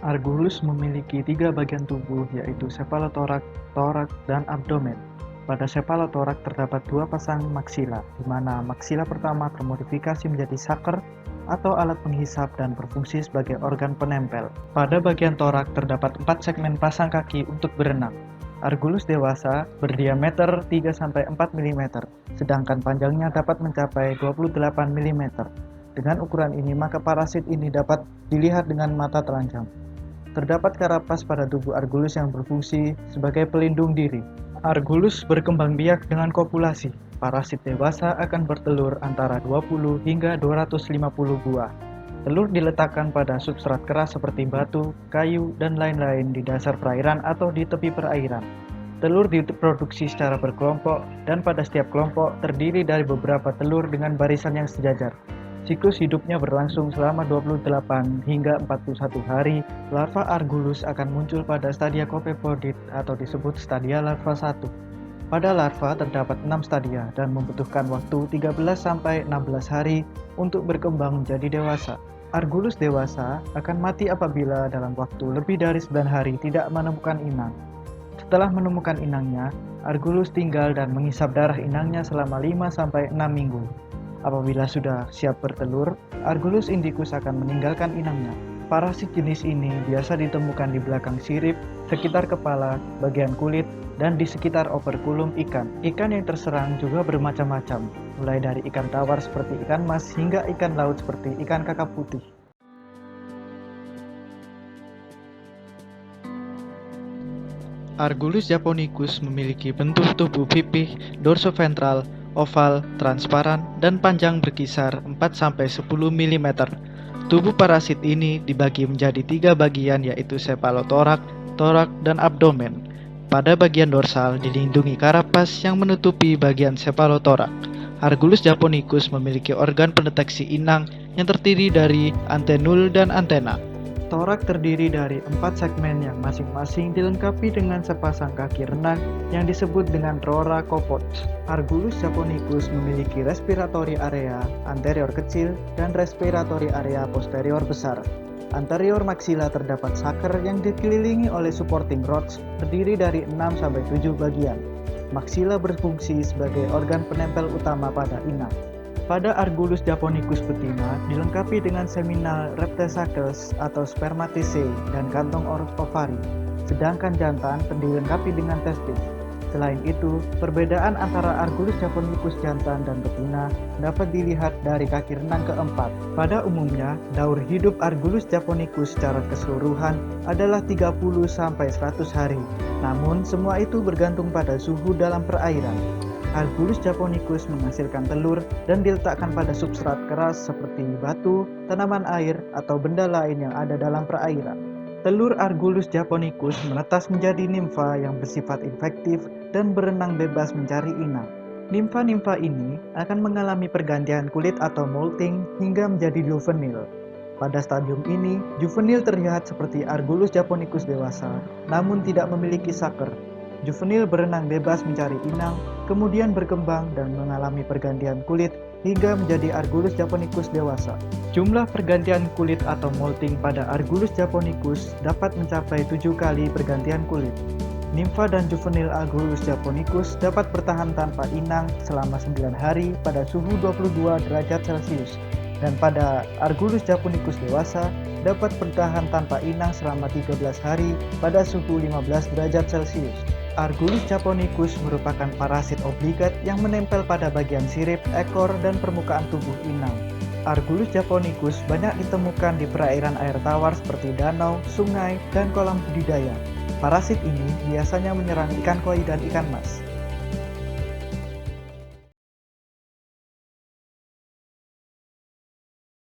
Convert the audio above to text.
Argulus memiliki tiga bagian tubuh, yaitu cephalothorax, thorax, dan abdomen. Pada cephalothorax terdapat dua pasang maksila, di mana maksila pertama termodifikasi menjadi saker atau alat penghisap dan berfungsi sebagai organ penempel. Pada bagian torak terdapat 4 segmen pasang kaki untuk berenang. Argulus dewasa berdiameter 3-4 mm, sedangkan panjangnya dapat mencapai 28 mm. Dengan ukuran ini, maka parasit ini dapat dilihat dengan mata telanjang. Terdapat karapas pada tubuh Argulus yang berfungsi sebagai pelindung diri. Argulus berkembang biak dengan kopulasi. Parasit dewasa akan bertelur antara 20 hingga 250 buah. Telur diletakkan pada substrat keras seperti batu, kayu, dan lain-lain di dasar perairan atau di tepi perairan. Telur diproduksi secara berkelompok dan pada setiap kelompok terdiri dari beberapa telur dengan barisan yang sejajar. Siklus hidupnya berlangsung selama 28 hingga 41 hari. Larva Argulus akan muncul pada stadia copepodid atau disebut stadia larva 1. Pada larva terdapat 6 stadia dan membutuhkan waktu 13-16 hari untuk berkembang menjadi dewasa. Argulus dewasa akan mati apabila dalam waktu lebih dari 9 hari tidak menemukan inang. Setelah menemukan inangnya, Argulus tinggal dan menghisap darah inangnya selama 5-6 minggu. Apabila sudah siap bertelur, Argulus indicus akan meninggalkan inangnya. Parasit jenis ini biasa ditemukan di belakang sirip, sekitar kepala, bagian kulit, dan di sekitar operkulum ikan. Ikan yang terserang juga bermacam-macam, mulai dari ikan tawar seperti ikan mas hingga ikan laut seperti ikan kakap putih. Argulus japonicus memiliki bentuk tubuh pipih, dorsoventral, oval, transparan, dan panjang berkisar 4-10 mm. Tubuh parasit ini dibagi menjadi 3 bagian, yaitu cephalothorax, thorax, dan abdomen. Pada bagian dorsal dilindungi karapas yang menutupi bagian cephalothorax. Argulus japonicus memiliki organ pendeteksi inang yang terdiri dari antenul dan antena. Torak terdiri dari 4 segmen yang masing-masing dilengkapi dengan sepasang kaki renang yang disebut dengan thoracopods. Argulus japonicus memiliki respiratory area anterior kecil dan respiratory area posterior besar. Anterior maksila terdapat saker yang dikelilingi oleh supporting rods terdiri dari 6-7 bagian. Maksila berfungsi sebagai organ penempel utama pada inang. Pada Argulus japonicus betina dilengkapi dengan seminal reptacles atau spermatisae dan kantong ovari, sedangkan jantan dilengkapi dengan testis. Selain itu, perbedaan antara Argulus japonicus jantan dan betina dapat dilihat dari kaki renang keempat. Pada umumnya, daur hidup Argulus japonicus secara keseluruhan adalah 30-100 hari. Namun, semua itu bergantung pada suhu dalam perairan. Argulus japonicus menghasilkan telur dan diletakkan pada substrat keras seperti batu, tanaman air, atau benda lain yang ada dalam perairan. Telur Argulus japonicus menetas menjadi nimfa yang bersifat infektif dan berenang bebas mencari inang. Nimfa-nimfa ini akan mengalami pergantian kulit atau molting hingga menjadi juvenil. Pada stadium ini, juvenil terlihat seperti Argulus japonicus dewasa, namun tidak memiliki saker. Juvenil berenang bebas mencari inang, kemudian berkembang dan mengalami pergantian kulit hingga menjadi Argulus japonicus dewasa. Jumlah pergantian kulit atau molting pada Argulus japonicus dapat mencapai 7 kali pergantian kulit. Nimfa dan juvenil Argulus japonicus dapat bertahan tanpa inang selama 9 hari pada suhu 22 derajat Celcius. Dan pada Argulus japonicus dewasa dapat bertahan tanpa inang selama 13 hari pada suhu 15 derajat Celcius. Argulus japonicus merupakan parasit obligat yang menempel pada bagian sirip, ekor, dan permukaan tubuh inang. Argulus japonicus banyak ditemukan di perairan air tawar seperti danau, sungai, dan kolam budidaya. Parasit ini biasanya menyerang ikan koi dan ikan mas.